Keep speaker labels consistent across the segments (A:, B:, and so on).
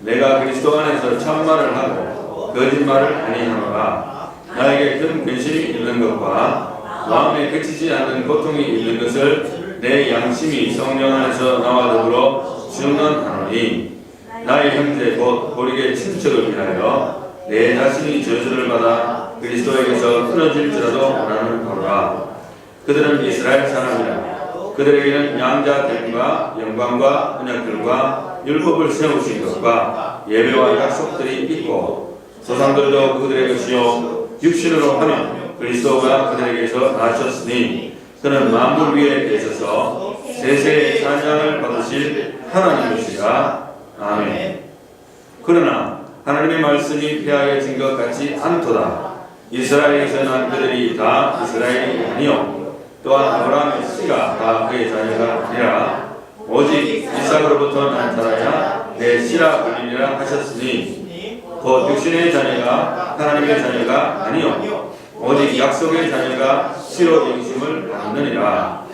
A: 내가 그리스도 안에서 참말을 하고 거짓말을 아니하노라. 나에게 큰 근심이 있는 것과 마음에 그치지 않는 고통이 있는 것을 내 양심이 성령 안에서 나와 더불어 증언하노니 나의 형제 곧 고리의 친척을 위하여 내 자신이 저주를 받아 그리스도에게서 끊어질지라도 원하는 바로라. 그들은 이스라엘 사람이라. 그들에게는 양자됨과 영광과 언약들과 율법을 세우신 것과 예배와 약속들이 있고 조상들도 그들의 것이요 육신으로 하면 그리스도가 그들에게서 나셨으니 그는 만물 위에 계셔서 세세의 찬양을 받으실 하나님이시라. 아멘. 그러나 하나님의 말씀이 폐하여진 것 같지 않도다. 이스라엘에서 난 그들이 다 이스라엘이 아니요 또한 아브라함의 씨가 다 그의 자녀가 아니라 오직 이삭으로부터 난 자라야 내 씨라 불리니라 하셨으니 곧 육신의 자녀가 하나님의 자녀가 아니요 오직 약속의 자녀가 씨로 영심을 받느니라.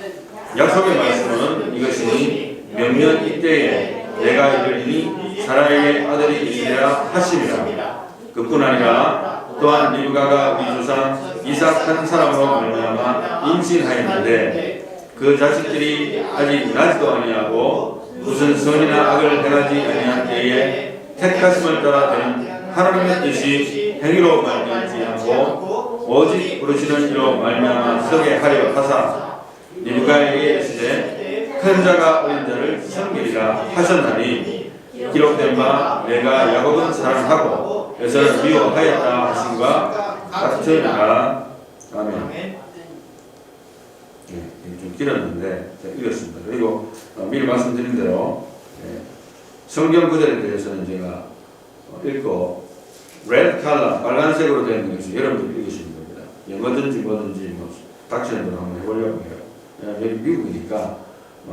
A: 약속의 말씀은 이것이니 몇몇 이때에 내가 이르리니 사라에게 아들이 있으리라 하심이라. 그뿐 아니라 또한 리브가가 우리 조상 이삭 한 사람으로 말미암아 임신하였는데 그 자식들이 아직 나지도 아니하고 무슨 선이나 악을 행하지 아니한 때에 택하심을 따라 되는 하나님의 뜻이 행위로 말미암지 않고 오직 부르시는 이로 말미암아 서게 하려 하사 리브가에게 이르시되 큰 자가 어린 자를 섬기리라 하셨나니 기록된 바 내가 야곱은 사랑하고 에서는 미워하였다 하신과 같으니라. 아멘. 네, 좀 길었는데 읽었습니다. 그리고 미리 말씀드린 대로 성경 구절에 대해서는 제가 읽고 레드 칼라 빨간색으로 되어 있는 것이 여러분들 읽으시면 됩니다. 영어든지 뭐든지 뭐 닥치는 대로 한번 해보려고 해요. 여기 미국이니까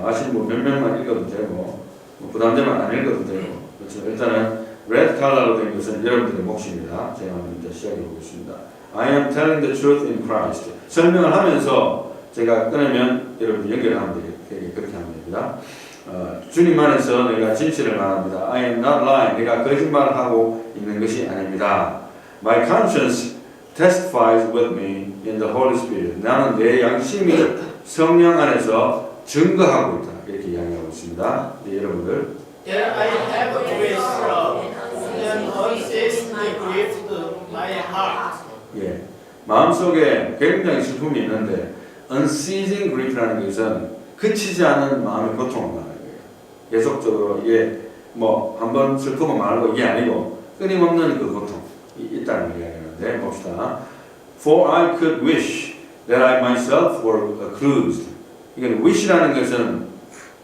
A: 아시는 분 몇 명만 읽어도 되고 부담되면 안 읽어도 되고 그렇죠. 일단은 레드 칼라로 된 것은 여러분들의 몫입니다. 제가 한번 이제 시작해 보겠습니다. I am telling the truth in Christ. 설명을 하면서 제가 끊으면 여러분들 연결하면 되게 그렇게 하면 됩니다. 주님 안에서 내가 진실을 말합니다. I am not lying. 내가 거짓말을 하고 있는 것이 아닙니다. My conscience testifies with me in the Holy Spirit. 나는 내 양심이 성령 안에서 증거하고 있다. 이렇게 이야기하고 있습니다. 네, 여러분들.
B: There I have a great sorrow, and unceasingly grieved my heart.
A: 예, 마음속에 굉장히 슬픔이 있는데 unceasing grief라는 것은 그치지 않은 마음의 고통을 말하는 거예요. 계속적으로 이게 뭐 한번 슬프고 말고 이게 아니고 끊임없는 그 고통이 있다는 걸 이야기하는데 봅시다. For I could wish that I myself were accused. 이건 wish라는 것은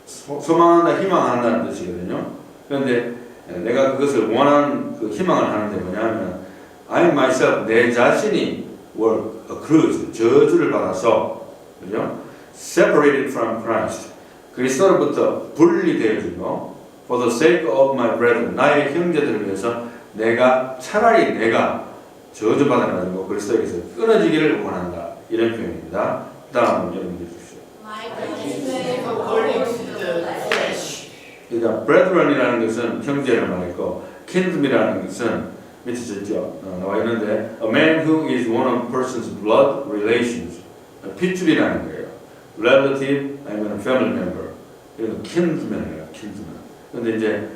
A: 소망한다, 희망한다는 뜻이거든요. 그런데 내가 그것을 원하는 그 희망을 하는데 뭐냐면 I myself, 내 자신이 were accused, 저주를 받아서 그죠? separated from Christ, 그리스도로부터 분리되어지고 for the sake of my brethren, 나의 형제들을 위해서 차라리 내가 저주받아가지고 그리스도에게서 끊어지기를 원한다. 이런 표현입니다. 다음 여러분들 주십시오. 그러니까 brethren 것은 형제를 말했고 kindred이라는 것은 밑에 있죠. 나와 있는데 a man who is one of a person's blood relations. 핏줄이라는 거예요. relative 아니면 family member. 그래서 kinsman이에요. kinsman. 근데 이제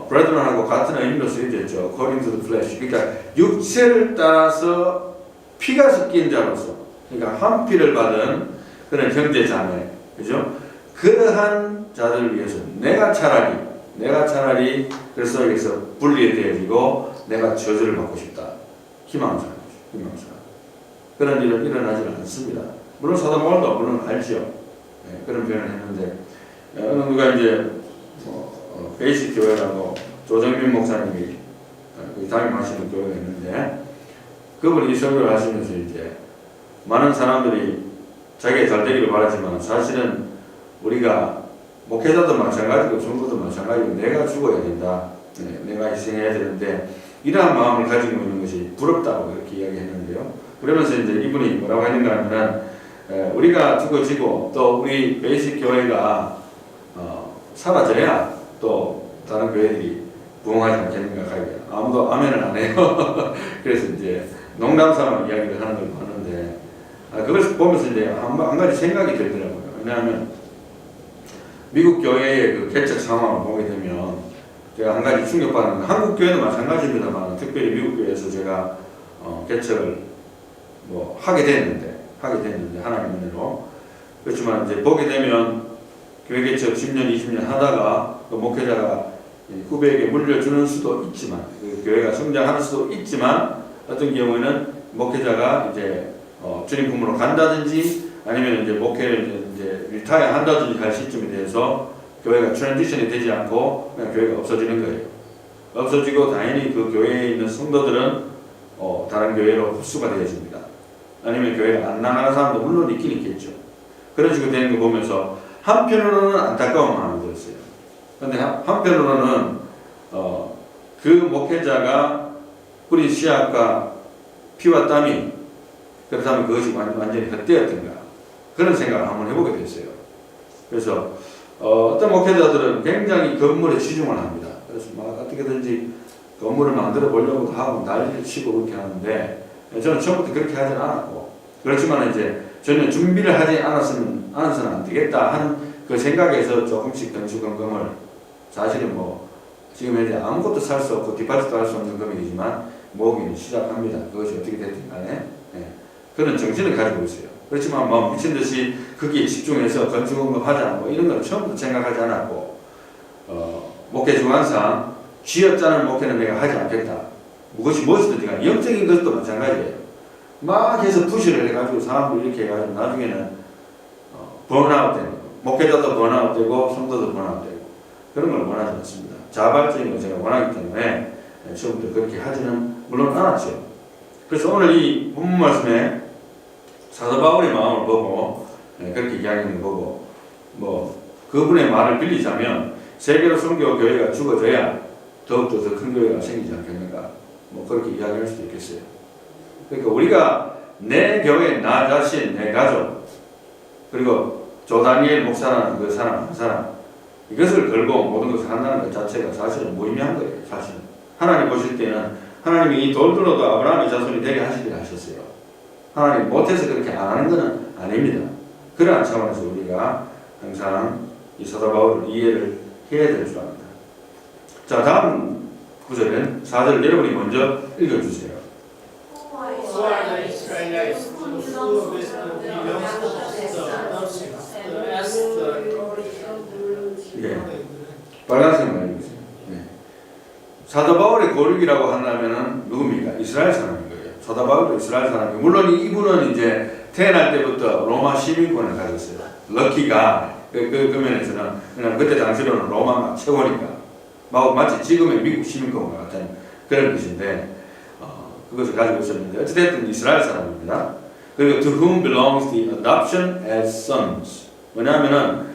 A: brethren하고 같은 의미로 쓰여졌죠. according to the flesh. 그러니까 육체를 따라서 피가 섞인 자로서, 그러니까 한 피를 받은 그런 형제 자매, 그죠? 그러한 자들을 위해서 내가 차라리 그리스도에게서 분리되어지고 내가 저주를 받고 싶다. 희망을 사는 거죠. 희망을 사는. 그런 일은 일어나지 않습니다. 물론 사도 바울도 물론 알죠. 네, 그런 표현을 했는데 어느 누가 이제 베이식 교회라고 조정민 목사님이 담임하시는 교회가 있는데 그분이 이 설교를 하시면서 이제 많은 사람들이 자기가 잘 되기를 바라지만 사실은 우리가 목회자도 마찬가지고 성도도 마찬가지고 내가 죽어야 된다. 네, 내가 희생해야 되는데 이러한 마음을 가지고 있는 것이 부럽다고 그렇게 이야기했는데요. 그러면서 이제 이분이 뭐라고 했는가 하면 우리가 죽어지고 또 우리 베이식 교회가 사라져야 또 다른 교회들이 부흥하지 않겠는가 가이가 아무도 아멘을 안 해요. 그래서 이제 농담삼아 이야기를 하는 걸 봤는데 그걸 보면서 이제 한 가지 생각이 들더라고요. 왜냐하면 미국 교회의 그 개척 상황을 보게 되면 제가 한 가지 충격받는 건 한국 교회도 마찬가지입니다만 특별히 미국 교회에서 제가 개척을 뭐 하게 됐는데 하나님의 은혜로 그렇지만 이제 보게 되면 교회 개척 10년 20년 하다가 그 목회자가 후배에게 물려주는 수도 있지만 그 교회가 성장하는 수도 있지만 어떤 경우에는 목회자가 이제 주님 품으로 간다든지 아니면 이제 목회를 이제 리타이어 한다든지 할 시점에 대해서 교회가 트랜지션이 되지 않고 그냥 교회가 없어지는 거예요. 없어지고 당연히 그 교회에 있는 성도들은 다른 교회로 흡수가 되어집니다. 아니면 교회를 안 나가는 사람도 물론 있긴 있겠죠. 그런 식으로 되는 거 보면서 한편으로는 안타까운 마음이 들었어요. 그런데 한편으로는 그 목회자가 뿌린 씨앗과 피와 땀이 그렇다면 그것이 완전히 헛되었던가 그런 생각을 한번 해보게 됐어요. 그래서 어떤 목회자들은 굉장히 건물에 치중을 합니다. 그래서 막 어떻게든지 건물을 만들어 보려고 하고 난리를 치고 그렇게 하는데 저는 처음부터 그렇게 하지는 않았고 그렇지만 이제 전혀 준비를 하지 않아서는 안 되겠다 하는 그 생각에서 조금씩 건축건금을 사실은 뭐 지금 현재 아무것도 살 수 없고 뒷받침도 할 수 없는 금액이지만 모으기는 시작합니다. 그것이 어떻게 됐든 간에 그런 정신을 가지고 있어요. 그렇지만 뭐 미친 듯이 거기에 집중해서 건축건금 하자 뭐 이런 건 처음부터 생각하지 않았고 목회 주관상 쥐어짜는 목회는 내가 하지 않겠다. 무엇이 무엇이든 간에 영적인 것도 마찬가지예요. 막 해서 푸시를 해가지고 사람들 이렇게 해가지고 나중에는 번아웃 되는 거. 목회자도 번아웃 되고 성도도 번아웃 되고 그런 걸 원하지 않습니다. 자발적인 걸 제가 원하기 때문에 처음부터 그렇게 하지는 물론 않았죠. 그래서 오늘 이 본문 말씀에 사도 바울의 마음을 보고 그렇게 이야기하는 거 보고 뭐 그분의 말을 빌리자면 세계로 선교 교회가 죽어져야 더욱더 더 큰 교회가 생기지 않겠는가 뭐 그렇게 이야기할 수도 있겠어요. 그러니까 우리가 내 교회, 나 자신, 내 가족 그리고 조다니엘 목사라는 그 사람 한 사람 이것을 걸고 모든 것을 한다는 것 자체가 사실은 무의미한 거예요. 사실은 하나님 보실 때는 하나님이 이 돌들로도 아브라함의 자손이 되게 하시기를 하셨어요. 하나님 못해서 그렇게 안 하는 것은 아닙니다. 그러한 차원에서 우리가 항상 이 사도 바울을 이해를 해야 될 줄 압니다. 자, 다음 구절은 4절 여러분이 먼저 읽어주세요.
B: So are the Israelites to whom wisdom belongs to
A: 예, 빨간색만 읽으세요. 예. 사도 바울의 고륙이라고 한다면은 누굽니까? 이스라엘 사람인 거예요. 사도 바울도 이스라엘 사람이고 물론 이분은 이제 태어날 때부터 로마 시민권을 가졌어요. 럭키가 그 면에서는 그냥 그때 당시로는 로마가 최고니까 마치 지금의 미국 시민권과 같은 그런 뜻인데 그것을 가지고 있었는데 어찌됐든 이스라엘 사람입니다. 그리고 to whom belongs the adoption as sons. 뭐냐면은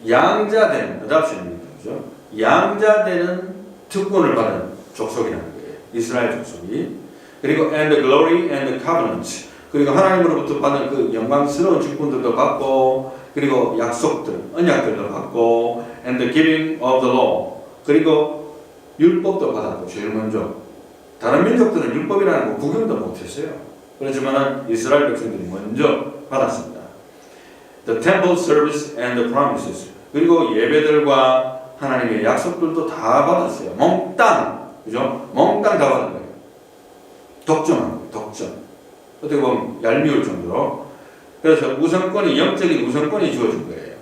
A: 양자된 adoption입니다. 그죠? 양자되는 특권을 받은 족속이라는 거예요. 이스라엘 족속이. 그리고 and the glory and the covenant. 그리고 하나님으로부터 받은 그 영광스러운 직분들도 받고 그리고 약속들, 언약들도 받고 and the giving of the law. 그리고 율법도 받았고 제일 먼저 다른 민족들은 율법이라는 거 구경도 못했어요. 그렇지만 이스라엘 백성들이 먼저 받았습니다. The temple service and the promises. 그리고 예배들과 하나님의 약속들도 다 받았어요. 몽땅, 그죠? 몽땅 다 받은 거예요. 독점한 거예요. 독점. 어떻게 보면 얄미울 정도로. 그래서 우선권이 영적인 우선권이 주어진 거예요.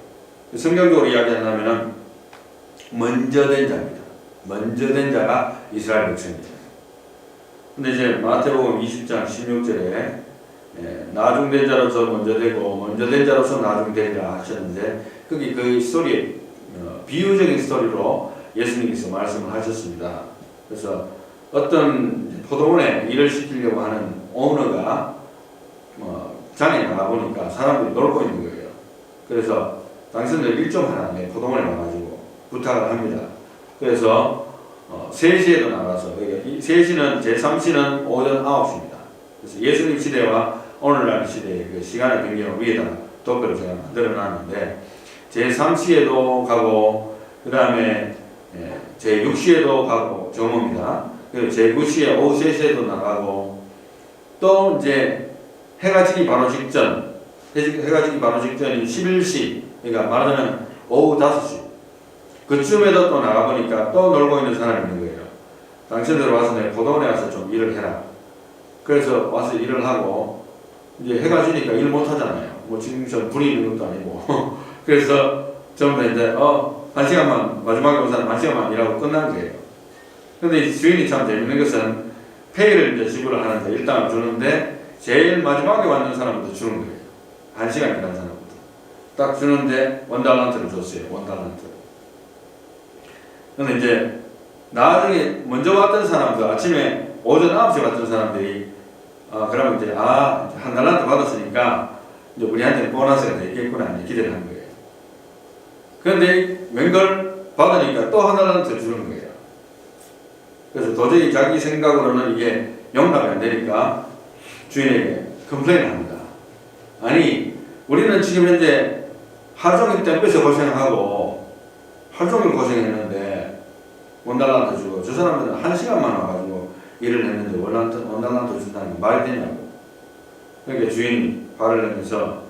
A: 성경적으로 이야기한다면은 먼저 된 자입니다. 먼저 된 자가 이스라엘 백성입니다. 근데 이제 마태복음 20장 16절에 나중된 자로서 먼저 되고 먼저 된 자로서 나중되리라 하셨는데 거기 그 스토리 비유적인 스토리로 예수님께서 말씀을 하셨습니다. 그래서 어떤 포도원에 일을 시키려고 하는 오너가 장에 나가 보니까 사람들이 놀고 있는 거예요. 그래서 당신들 일 좀 하라 내 포도원에 와가지고 부탁을 합니다. 그래서 3시에도 나가서 3시는 제3시는 오전 9시입니다. 그래서 예수님 시대와 오늘날 시대의 그 시간의 변경을 위에다가 도표를 제가 만들어 놨는데 제3시에도 가고 그 다음에 제6시에도 가고 정오입니다. 그리고 제9시에 오후 3시에도 나가고 또 이제 해가 지기 바로 직전 해가 지기 바로 직전인 11시 그러니까 말하자면 오후 5시 그쯤에도 또 나가보니까 또 놀고 있는 사람이 있는 거예요. 당신들 와서 내 포도원에 와서 좀 일을 해라. 그래서 와서 일을 하고 이제 해가 지니까 일 못 하잖아요. 뭐 지금 저 불이 있는 것도 아니고 그래서 전부 다 이제 1시간만 마지막에 온 사람 1시간만 일하고 끝난 거예요. 근데 이 주인이 참 재밌는 것은 페이를 이제 지불을 하는데 일당을 주는데 제일 마지막에 왔는 사람부터 주는 거예요. 1시간 일한 사람부터 딱 주는데 $1를 줬어요. $1. 근데 이제 나중에 먼저 왔던 사람들 아침에 오전 9시에 왔던 사람들이 그러면 이제 $1 받았으니까 이제 우리한테 보너스가 되겠구나 이제 기대를 한 거예요. 그런데 웬걸 받으니까 또 $1 더 주는 거예요. 그래서 도저히 자기 생각으로는 이게 용납이 안 되니까 주인에게 컴플레인을 합니다. 아니 우리는 지금 현재 하루 종일 땡볕에 고생하고 하루 종일 고생했는데 $1 더 주고 저 사람들은 1시간만 와가지고 일을 했는데 $1 더 준다는 게 말이 되냐고. 그러니까 주인이 화를 내면서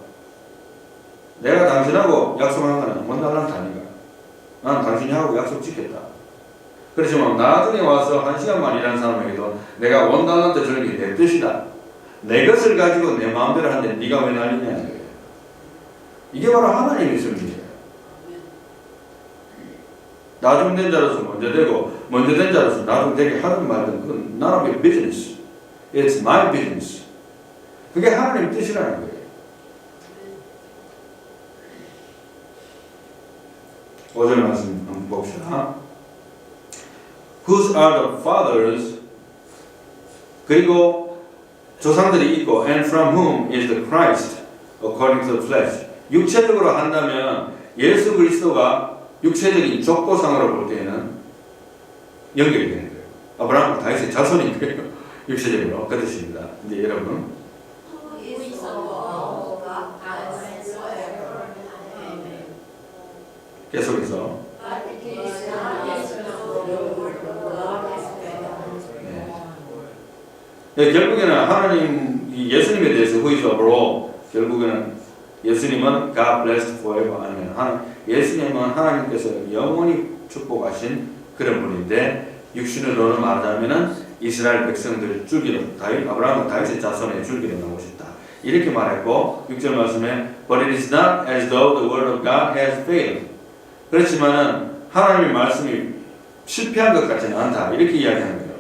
A: 내가 당신하고 약속한 거는 $1 다니까 난 당신하고 약속 지켰다. 그렇지만 나중에 와서 1시간만 일한 사람에게도 내가 $1 더 주는 게 내 뜻이다. 내 것을 가지고 내 마음대로 하는데 네가 왜 난리냐는 거예요. 이게 바로 하나님의 섭리예요. 나중된 자로서 먼저 되고 먼저 된 자로서 나중 되게 하든 말든 그건 none of your business. It's my business. 그게 하나님의 뜻이라는 거예요. 5절 말씀 한번 봅시다. Whose are the fathers 그리고 조상들이 있고 and from whom is the Christ according to the flesh. 육체적으로 한다면 예수 그리스도가 육체적인 족보상으로 볼 때에는 연결이 되는 거예요. 아브라함과 다윗의 자손인 거예요. 육체적으로 그 뜻입니다. 이제 여러분 계속해서 결국에는 하나님 예수님에 대해서 who is over all 결국에는 예수님은 God blessed forever 아니면 예수님은 하나님께서 영원히 축복하신 그런 분인데 육신으로는 말하자면은 이스라엘 백성들 줄기로 아브라함은 다윗의 자손의 줄기로 나오셨다 이렇게 말했고 6절 말씀에 But it is not as though the word of God has failed 그렇지만은 하나님의 말씀이 실패한 것 같지는 않다 이렇게 이야기하는 거예요.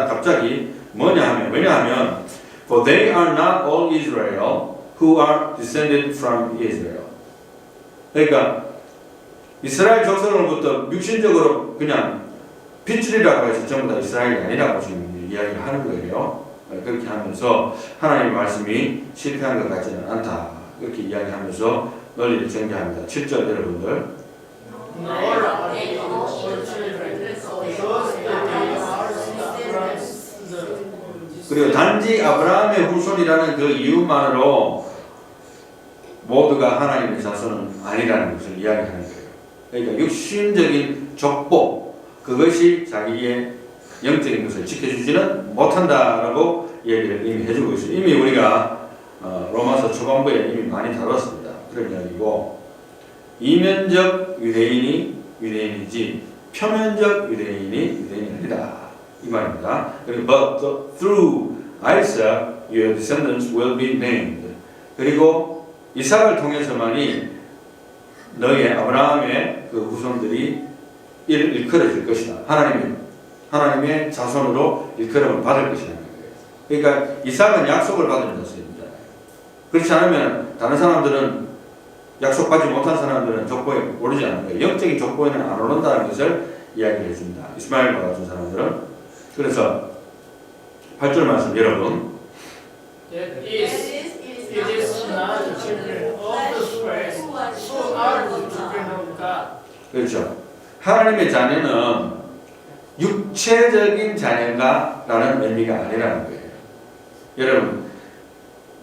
A: 갑자기 왜냐하면 For they are not all Israel who are descended from Israel. 그러니까 이스라엘 족속으로부터 육신적으로 그냥 핏줄이라고 해서 전부 다 이스라엘이 아니라고 지금 이야기를 하는 거예요. 그렇게 하면서 하나님의 말씀이 실패한 것 같지는 않다. 그렇게 이야기하면서 논리를 전개합니다. 7절 여러분들. 그리고 단지 아브라함의 후손이라는 그 이유만으로 모두가 하나님의 자손은 아니라는 것을 이야기하는 거예요. 그러니까 육신적인 족보 그것이 자기의 영적인 것을 지켜주지는 못한다라고 얘기를 이미 해주고 있어요. 이미 우리가 로마서 초반부에 이미 많이 다뤘습니다. 그런 이야기고 이면적 유대인이지 표면적 유대인이 아니다. 이 말입니다. 그리고 but through Isaac your descendants will be named. 그리고 이삭을 통해서만이 너의 아브라함의 그 후손들이 일컬어질 것이다. 하나님의 자손으로 일컬음을 받을 것이라는 거예요. 그러니까 이삭은 약속을 받은 자손입니다. 그렇지 않으면 다른 사람들은 약속받지 못한 사람들은 족보에 오르지 않는 거예요. 영적인 족보에는 안 오른다는 것을 이야기를 해줍니다. 이스마엘과 같은 사람들은. 그래서 8절 말씀 여러분
B: It is not the children of the flesh who are the children of God.
A: 그렇죠. 하나님의 자녀는 육체적인 자녀가라는 의미가 아니라는 거예요. 여러분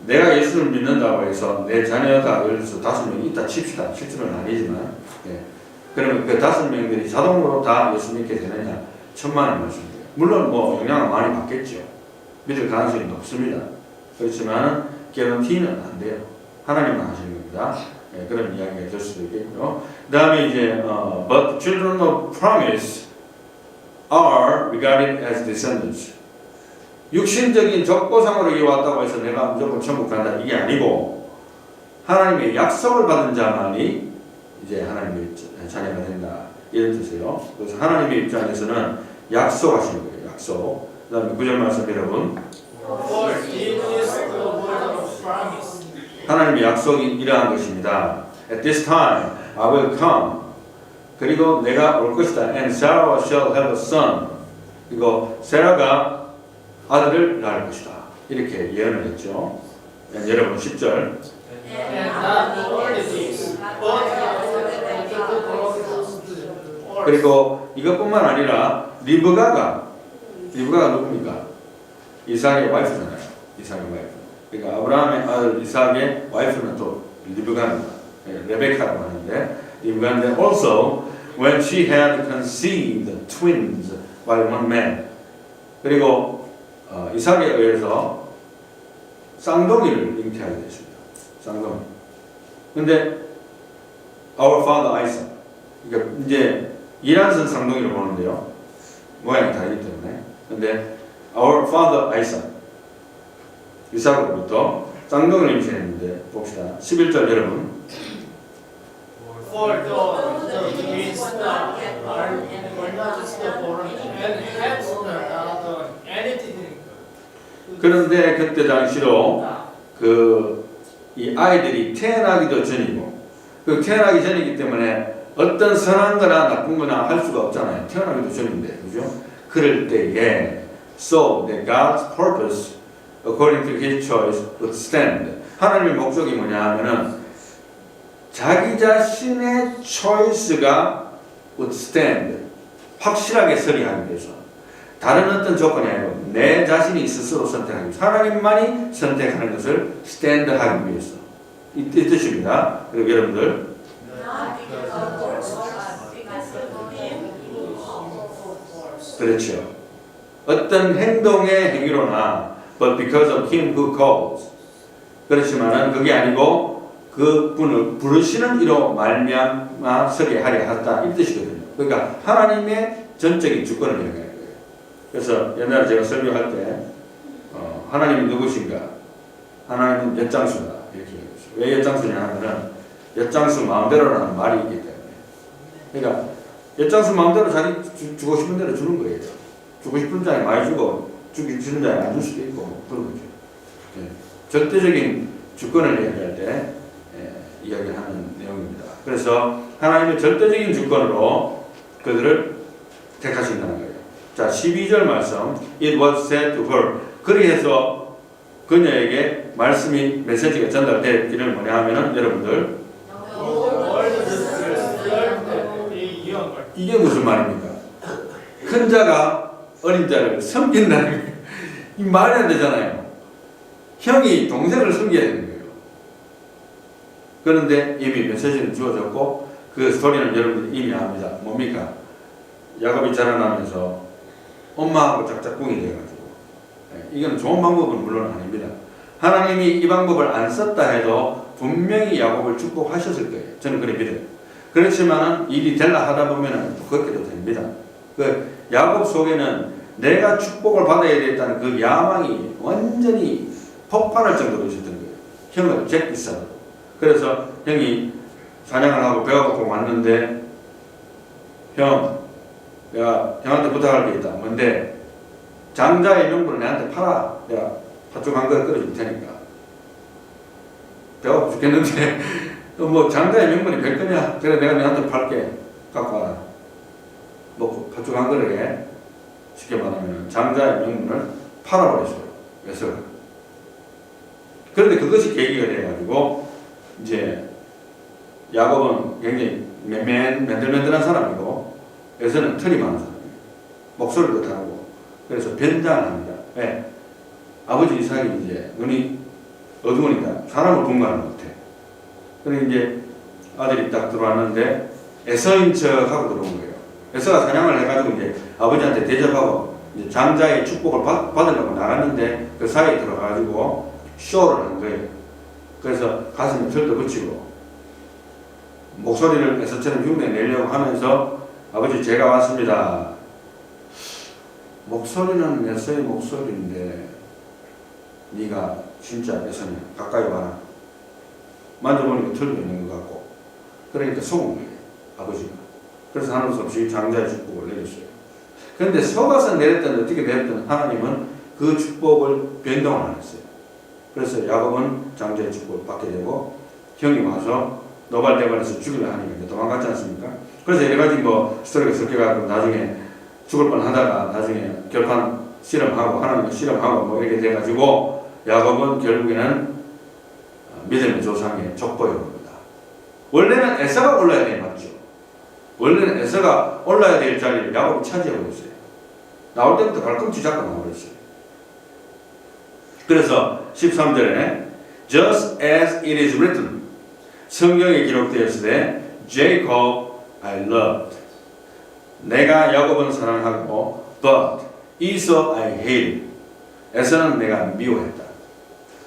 A: 내가 예수를 믿는다고 해서 내 자녀가 예를 들어서 5명이 있다 칩시다. 실제로는 아니지만 그러면 그 5명들이 자동으로 다 예수 믿게 되느냐? 천만의 말씀이에요. 물론 뭐 영향을 많이 받겠죠. 믿을 가능성이 높습니다. 그렇지만 개런티는 안 돼요. 하나님만 하시는 겁니다. 예, 그런 이야기가 될 수도 있겠고요. 그 다음에 이제 But the children of promise are regarded as descendants. 육신적인 적보상으로 이어왔다고 해서 내가 무조건 천국 간다 이게 아니고 하나님의 약속을 받은 자만이 이제 하나님의 자녀가 된다 이런 뜻이에요. 그래서 하나님의 입장에서는 약속하시는 거예요. 약속. 그 다음에 9절 말씀 여러분.
B: For it is the word of promise.
A: 하나님의 약속이 이러한 것입니다. At this time I will come. 그리고 내가 올 것이다. And Sarah shall have a son. 이거 세라가 아들을 낳을 것이다. 이렇게 예언을 했죠. 여러분 10절.
B: And not only this, but the prophets.
A: 그리고 이것뿐만 아니라 리브가가 누굽니까? 이삭의 와이프잖아요. 이삭의 와이프. 그러니까 아브라함의 아들 이삭의 와이프는 또 리브가입니다. 레베카라고 하는데 리브가인데 also when she had conceived twins by one man. 그리고 이삭에 의해서 쌍둥이를 잉태하게 됐습니다. 쌍둥이. 근데 our father Isaac. 그러니까 이제 이란선 쌍둥이를 보는데요. 모양이 다르기 때문에. 근데 our father Isaac. 이삭으로부터 쌍둥이를 임신했는데 봅시다. 11절 여러분.
B: For the twins were not just born and had not done anything.
A: 그런데 그때 당시로 이 아이들이 태어나기도 전이고 그 태어나기 전이기 때문에 어떤 선한 거나 나쁜 거나 할 수가 없잖아요. 태어나기도 전인데 그죠? 그럴 때에 so that God's purpose according to His choice would stand. 하나님의 목적이 뭐냐 하면은 자기 자신의 choice가 would stand. 확실하게 서리하기 위해서. 다른 어떤 조건이 아니고 내 자신이 스스로 선택하기 위해서. 하나님만이 선택하는 것을 stand 하기 위해서. 이 뜻입니다. 그리고 여러분들 그렇죠. 어떤 행동의 행위로나 but because of him who calls. 그렇지만은 그게 아니고 그 분을 부르시는 이로 말미암아 서게 하려 했다 이 뜻이거든요. 그러니까 하나님의 전적인 주권을 얘기하는 거예요. 그래서 옛날에 제가 설교할 때 하나님이 누구신가? 하나님은 엿장수다 이렇게 얘기했어요. 왜 엿장수냐 하면은 엿장수 마음대로라는 말이 있기 때문에. 그러니까 엿장수 마음대로 자기 주고 싶은 대로 주는 거예요. 주고 싶은 자에 많이 주고 주는 자에 안 줄 수도 있고 그런 거죠. 예. 절대적인 주권을 이야기할 때 이야기하는 내용입니다. 그래서 하나님의 절대적인 주권으로 그들을 택하신다는 거예요. 자, 12절 말씀. It was said to her. 그리해서 그녀에게 말씀이 메시지가 전달되기를 뭐냐 하면은 여러분들 이게 무슨 말입니까? 큰 자가 어린 자를 섬긴다는 거예요. 이 말이 안 되잖아요. 형이 동생을 섬겨야 되는 거예요. 그런데 이미 메시지는 주어졌고 그 스토리는 여러분들이 이미 압니다. 뭡니까? 야곱이 자라나면서 엄마하고 짝짝꿍이 돼가지고 이건 좋은 방법은 물론 아닙니다. 하나님이 이 방법을 안 썼다 해도 분명히 야곱을 축복하셨을 거예요. 저는 그렇게 믿어요. 그렇지만은 일이 될라 하다 보면은 그렇게도 됩니다. 그 야곱 속에는 내가 축복을 받아야 되겠다는 그 야망이 완전히 폭발할 정도로 있었던 거예요. 형을 제끼싸고. 그래서 형이 사냥을 하고 배가 고프고 왔는데 형, 내가 형한테 부탁할 게 있다. 뭔데? 장자의 명분을 내한테 팔아. 내가 팥죽 한 그릇 끓여줄 테니까. 배가 고프 죽겠는데 뭐 장자의 명분이 별 거냐? 그래 내가 너한테 팔게. 갖고 와라. 뭐 팥죽 한 그릇에 쉽게 말하면 장자의 명분을 팔아버렸어요. 그래서 그런데 그것이 계기가 돼가지고 이제 야곱은 굉장히 맨들맨들한 사람이고 에서는 털이 많은 사람이에요. 목소리도 다르고 그래서 변장을 합니다. 왜? 아버지 이삭이 이제 눈이 어두우니까 사람을 분간을 못해. 그러니 이제 아들이 딱 들어왔는데 에서인 척하고 들어온 거예요. 에서가 사냥을 해가지고 이제 아버지한테 대접하고 이제 장자의 축복을 받으려고 나갔는데 그 사이에 들어가가지고 쇼를 한 거예요. 그래서 가슴에 털도 붙이고 목소리를 에서처럼 흉내 내려고 하면서 아버지 제가 왔습니다. 목소리는 에서의 목소리인데 네가 진짜 에서냐 가까이 와라. 만져보니까 털도 있는 것 같고 그러니까 속은 거예요 아버지가. 그래서 하는 수 없이 장자의 축복을 내렸어요. 그런데 속아서 내렸든 어떻게 내렸든 하나님은 그 축복을 변동을 안 했어요. 그래서 야곱은 장자의 축복을 받게 되고 형이 와서 노발대발해서 죽이려 하니까 도망갔지 않습니까? 그래서 여러 가지 뭐 스토리가 섞여가지고 나중에 죽을 뻔하다가 나중에 결판 실험하고 하나님과 실험하고 뭐 이렇게 돼가지고 야곱은 결국에는 믿음의 조상의 족보에 옵니다. 원래는 에서가 올라야 돼 맞죠? 원래는 에서가 올라야 될 자리를 야곱이 차지하고 있어요. 나올 때부터 발꿈치 잡고 나와버렸어요. 그래서 13절에 Just as it is written 성경에 기록되었으되 Jacob I loved 내가 야곱은 사랑하고 but Esau I hated 에서는 내가 미워했다.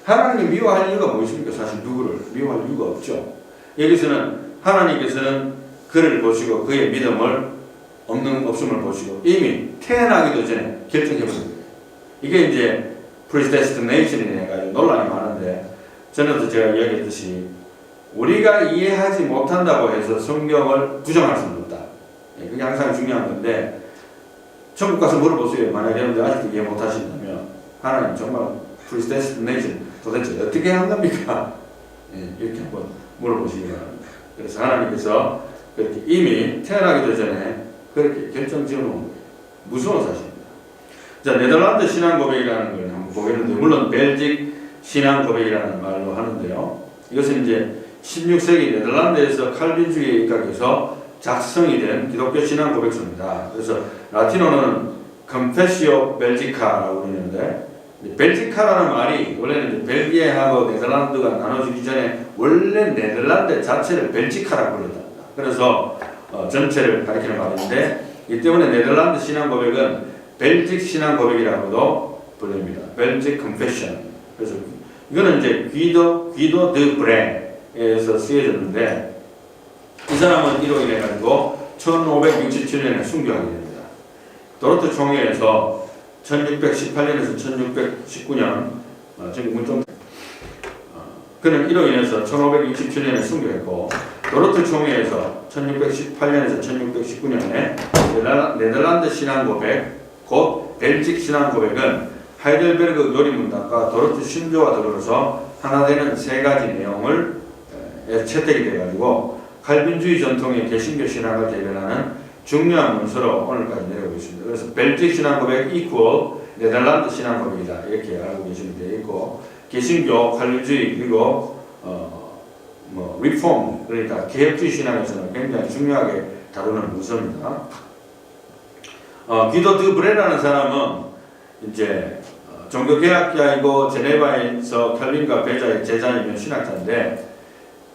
A: 하나님이 미워할 이유가 무엇입니까? 사실 누구를 미워할 이유가 없죠. 여기서는 하나님께서는 그를 보시고 그의 믿음을 없음을 보시고 이미 태어나기도 전에 결정해버린 거예요. 이게 이제 predestination이 해가지고 논란이 많은데 전에도 제가 이야기했듯이 우리가 이해하지 못한다고 해서 성경을 부정할 수는 없다. 그게 항상 중요한 건데 천국 가서 물어보세요. 만약에 여러분들 아직도 이해 못하신다면 하나님 정말 predestination 도대체 어떻게 한 겁니까? 이렇게 한번 물어보시기 바랍니다. 그래서 하나님께서 그렇게 이미 태어나기도 전에 그렇게 결정 지어놓은 거예요. 무서운 사실입니다. 자, 네덜란드 신앙 고백이라는 걸 한번 보겠는데 물론 벨직 신앙 고백이라는 말로 하는데요. 이것은 이제 16세기 네덜란드에서 칼빈주의에 입각해서 작성이 된 기독교 신앙 고백서입니다. 그래서 라틴어는 Confessio Belgica라고 부르는데 벨지카라는 말이 원래는 벨기에하고 네덜란드가 나눠지기 전에 원래 네덜란드 자체를 벨지카라고 불렀답니다. 그래서 전체를 가리키는 말인데 이 때문에 네덜란드 신앙 고백은 벨직 신앙 고백이라고도 불립니다. 벨직 컨페션. 그래서 이거는 이제 귀도 드 브레에서 쓰여졌는데 이 사람은 이로 인해 가지고 1567년에 순교하게 됩니다. 도로트 총회에서 1618년에서 1619년 저기 문좀 그는 이로 인해서 1567년에 순교했고 도로트 총회에서 1618년에서 1619년에 네덜란드 신앙 고백 곧 벨직 신앙 고백은 하이델베르그 요리문답과 도로트 신조와 더불어서 하나 되는 세 가지 내용을 채택이 돼가지고 칼빈주의 전통의 개신교 신앙을 대변하는 중요한 문서로 오늘까지 내려오고 있습니다. 그래서 벨직 신앙 고백 이퀄 네덜란드 신앙 고백이다 이렇게 알고 계시면 되겠고 개신교, 칼빈주의 그리고 리폼 그러니까 개혁주의 신앙에서는 굉장히 중요하게 다루는 문서입니다. 기도 드 브레라는 사람은 이제 종교개혁자이고 제네바에서 칼빈과 베자의 제자이며 신학자인데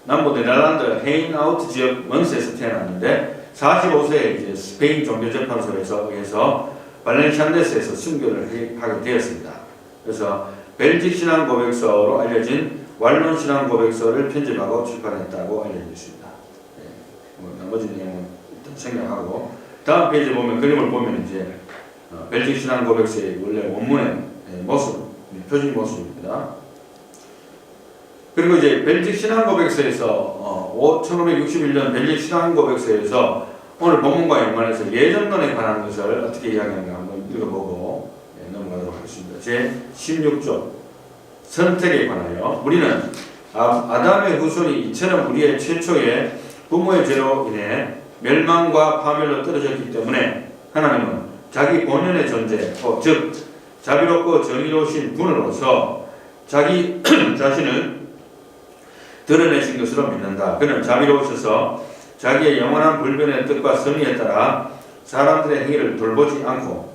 A: 남부 네덜란드 헤인아우트 지역 먼스에서 태어났는데 45세에 이제 스페인 종교재판소에서 의해서 발렌시안데스에서 순교를 하게 되었습니다. 그래서 벨직 신앙 고백서로 알려진 왈론 신앙 고백서를 편집하고 출판했다고 알려져 있습니다. 나머지 내용은 일단 생략하고 다음 페이지 보면 그림을 보면 이제 벨직 신앙 고백서의 원래 원문의 모습, 표준 모습입니다. 그리고 이제 벨직 신앙 고백서에서 1561년 벨직 신앙 고백서에서 오늘 본문과 연관해서 예정론에 관한 것을 어떻게 이야기하는가 한번 읽어보고 넘어가도록 하겠습니다. 제 16조 선택에 관하여 우리는 아담의 후손이 이처럼 우리의 최초의 부모의 죄로 인해 멸망과 파멸로 떨어졌기 때문에 하나님은 자기 본연의 존재, 즉 자비롭고 정의로우신 분으로서 자기 자신을 드러내신 것으로 믿는다. 그는 자비로우셔서 자기의 영원한 불변의 뜻과 선의에 따라 사람들의 행위를 돌보지 않고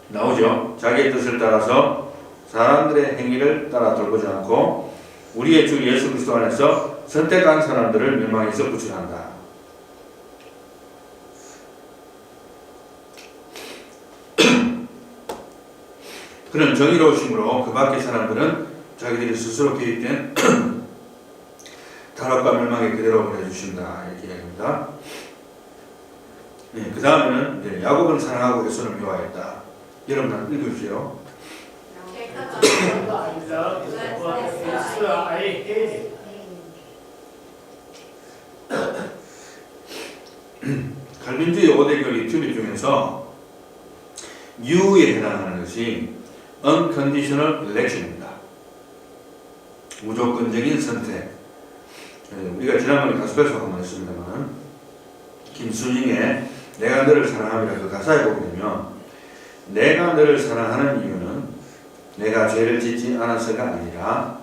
A: 나오죠. 자기의 뜻을 따라서 사람들의 행위를 따라 돌보지 않고 우리의 주 예수 그리스도 안에서 선택한 사람들을 멸망에서 구출한다.
C: 그런 정의로우심으로 그 밖의 사람들은 자기들이 스스로 개입된 타락과 멸망에 그대로 보내주신다 이렇게 이야기합니다. 네, 그 다음에는 이제 야곱은 사랑하고 에서는 미워했다. 여러분 다 읽으십시오.
B: I love but Esau I hate.
C: 갈빈주의 5대결 리투비 중에서 U에 해당하는 것이 unconditional election입니다. 무조건적인 선택. 우리가 지난번에 가수에서 한번 했습니다만 김순영의 내가 너를 사랑함이라 그 가사에 보게 되면 내가 너를 사랑하는 이유는 내가 죄를 짓지 않아서가 아니라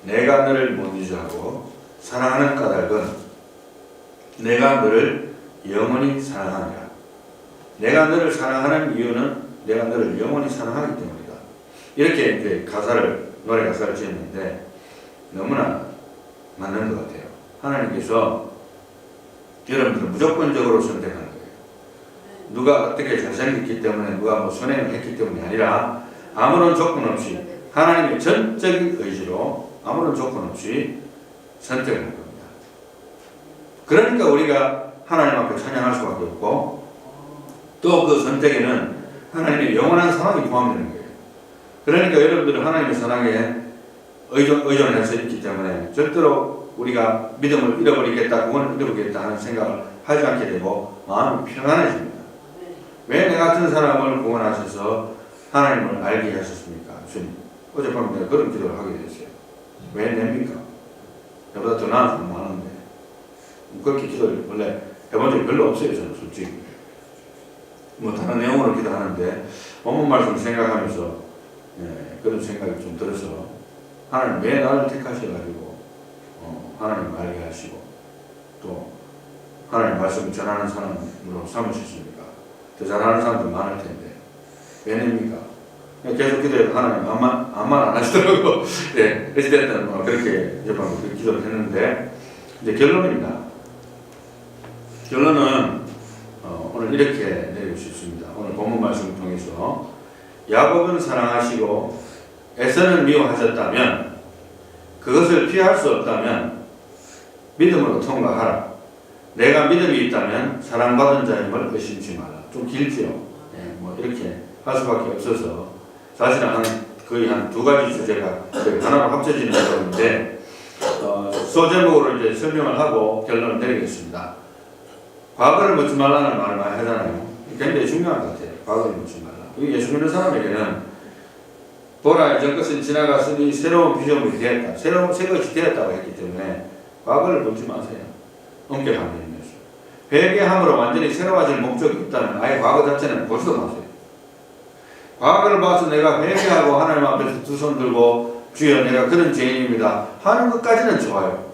C: 내가 너를 못 유지하고 사랑하는 까닭은 내가 너를 영원히 사랑합니다. 내가 너를 사랑하는 이유는 내가 너를 영원히 사랑하기 때문이다. 이렇게 이제 노래 가사를 지었는데 너무나 맞는 것 같아요. 하나님께서 여러분들을 무조건적으로 선택하는 거예요. 누가 어떻게 잘생겼기 때문에 누가 뭐 선행을 했기 때문이 아니라 아무런 조건 없이 하나님의 전적인 의지로 아무런 조건 없이 선택을 하는 겁니다. 그러니까 우리가 하나님 앞에 찬양할 수밖에 없고 또 그 선택에는 하나님의 영원한 사랑이 포함되는 거예요. 그러니까 여러분들은 하나님의 사랑에 의존해서 있기 때문에 절대로 우리가 믿음을 잃어버리겠다, 구원을 잃어버리겠다 하는 생각을 하지 않게 되고 마음이 평안해집니다. 왜 내 같은 사람을 구원하셔서 하나님을 알게 하셨습니까? 주님, 어젯밤에 내가 그런 기도를 하게 됐어요. 왜 냅니까? 나보다 더 나은 사람 많은데 그렇게 기도를 원래 해본 적이 별로 없어요. 저는 솔직히 뭐 다른 내용으로 기도하는데 본문 말씀 생각하면서 그런 생각이 좀 들어서 하나님 왜 나를 택하셔가지고 하나님 알게 하시고 또 하나님 말씀을 전하는 사람으로 삼으셨습니까? 더 잘하는 사람도 많을 텐데 왜 냅니까? 계속 기도해도 하나님 아무 말 안 하시더라고. 예, 어찌됐든 그렇게 이제 방금 그렇게 기도를 했는데 이제 결론입니다. 결론은 오늘 이렇게 내리고 싶습니다. 오늘 본문 말씀을 통해서 야곱은 사랑하시고 에서는 미워하셨다면 그것을 피할 수 없다면 믿음으로 통과하라. 내가 믿음이 있다면 사랑받은 자임을 의심치 마라. 좀 길지요. 예, 뭐 이렇게 할 수밖에 없어서 사실은 거의 한 두 가지 주제가 하나로 합쳐지는 내용인데 소제목으로 이제 설명을 하고 결론을 내리겠습니다. 과거를 묻지 말라는 말을 많이 하잖아요. 굉장히 중요한 것 같아요. 과거를 묻지 말라. 예수 믿는 사람에게는 보라 이전 것은 지나갔으니 새로운 비전이 되었다. 새 것이 되었다고 했기 때문에 과거를 묻지 마세요. 엄격한 의미에서. 회개함으로 완전히 새로워질 목적이 있다면 아예 과거 자체는 보지도 마세요. 과거를 봐서 내가 회개하고 하나님 앞에서 두 손 들고 주여 내가 그런 죄인입니다 하는 것까지는 좋아요.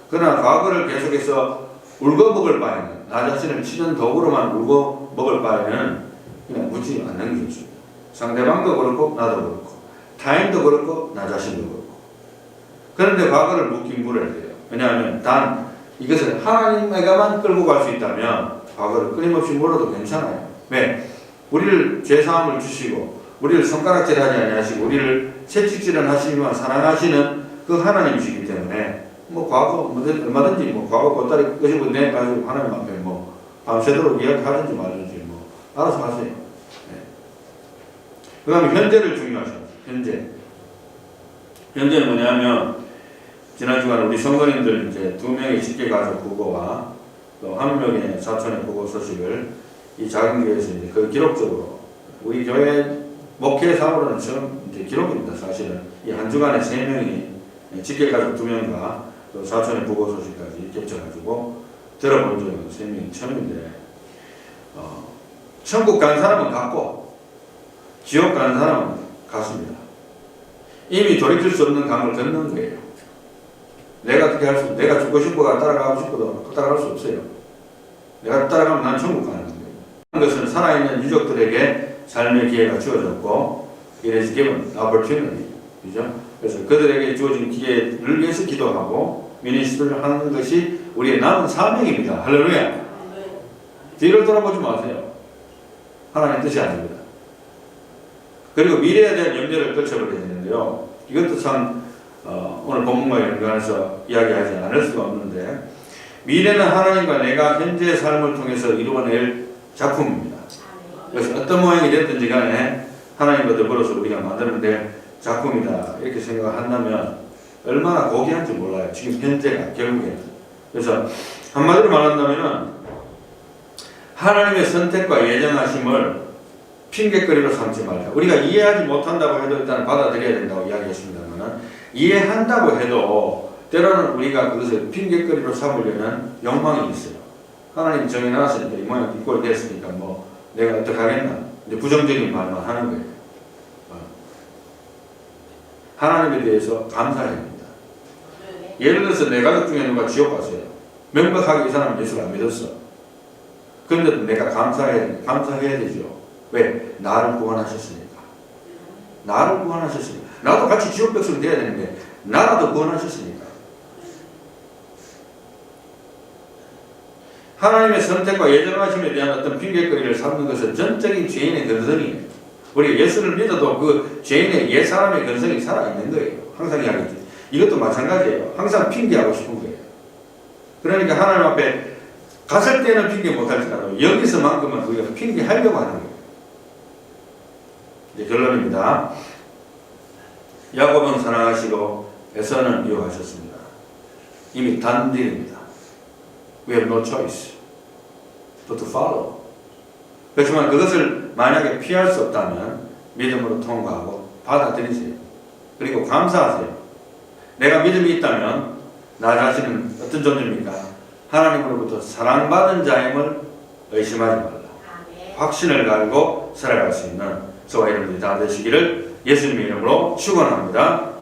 C: 그러나 과거를 계속해서 울고먹을 바에는 나 자신을 치는 도구로만 울고먹을 바에는 그냥 묻지 않는 게 좋습니다. 상대방도 그렇고 나도 그렇고 타인도 그렇고 나 자신도 그렇고. 그런데 과거를 묻긴 물어야 돼요. 왜냐하면 단 이것을 하나님에게만 끌고 갈 수 있다면 과거를 끊임없이 물어도 괜찮아요. 왜? 우리를 죄사함을 주시고 우리를 손가락질하지 아니하시고 우리를 채찍질은 하시지만 사랑하시는 그 하나님이시기 때문에 뭐 과거 얼마든지 뭐 과거 보따리 끄집어 내가지고 하나님 앞에 뭐 밤새도록 이야기하든지 말든지 뭐 알아서 하세요. 네. 그 다음에 현재를 중요하셔요. 현재는 뭐냐면 지난 주간 우리 성도님들 이제 2명의 직계가족 부고와 또 1명의 사촌의 부고 소식을 이 작은 교회에서 이제 그 기록적으로 우리 교회 목회상으로는 처음 이제 기록입니다. 사실은 이 한 주간에 3명이 직계가족 2명과 또 사촌의 부고 소식까지 겹쳐가지고 들어본 적은 3명이 처음인데 천국 간 사람은 갔고 지옥 간 사람은 갔습니다. 이미 돌이킬 수 없는 강을 걷는 거예요. 내가 죽고 싶어가 따라가고 싶어도 따라갈 수 없어요. 내가 따라가면 난 천국 가는 거예요. 그것은 살아있는 유족들에게 삶의 기회가 주어졌고 it is given opportunity. 그죠? 그래서 그들에게 주어진 기회를 위해서 기도하고 미니스트를 하는 것이 우리의 남은 사명입니다. 할렐루야. 뒤를 돌아보지 마세요. 하나님 뜻이 아닙니다. 그리고 미래에 대한 염려를 떨쳐버려야 되는데요. 이것도 참 오늘 본문과 연관해서 이야기하지 않을 수가 없는데, 미래는 하나님과 내가 현재의 삶을 통해서 이루어낼 작품입니다. 그래서 어떤 모양이 됐든지 간에 하나님과 더불어서 우리가 만드는 작품이다 이렇게 생각한다면 얼마나 고귀한지 몰라요. 지금 현재가 결국에는. 그래서 한마디로 말한다면 하나님의 선택과 예정하심을 핑계거리로 삼지 말자. 우리가 이해하지 못한다고 해도 일단 받아들여야 된다고 이야기했습니다만, 이해한다고 해도 때로는 우리가 그것을 핑계거리로 삼으려는 욕망이 있어요. 하나님 정해놨으니까 이 모양 이 꼴이 됐으니까 뭐 내가 어떡하겠나, 이제 부정적인 말만 하는 거예요. 하나님에 대해서 감사해야 됩니다. 예를 들어서 내 가족 중에 누가 지옥 갔어요. 명백하게 이 사람은 예수를 안 믿었어. 그런데도 내가 감사해야 되죠. 왜? 나를 구원하셨으니까. 나를 구원하셨으니까. 나도 같이 지옥 백성이 돼야 되는데 나라도 구원하셨으니까. 하나님의 선택과 예정하심에 대한 어떤 핑계거리를 삼는 것은 전적인 죄인의 근성이에요. 우리가 예수를 믿어도 그 죄인의 옛사람의 근성이 살아있는 거예요. 항상 이야기했죠. 이것도 마찬가지예요. 항상 핑계하고 싶은 거예요. 그러니까 하나님 앞에 갔을 때는 핑계 못할지라도 여기서만큼은 우리가 핑계하려고 하는 거예요. 이제 결론입니다. 야곱은 사랑하시고 에서는 미워하셨습니다. 이미 단딜입니다. We have no choice but to follow. 그렇지만 그것을 만약에 피할 수 없다면 믿음으로 통과하고 받아들이세요. 그리고 감사하세요. 내가 믿음이 있다면 나 자신은 어떤 존재입니까? 하나님으로부터 사랑받은 자임을 의심하지 말라. 확신을 가지고 살아갈 수 있는 저와 여러분들이 다 되시기를 예수님의 이름으로 축원합니다.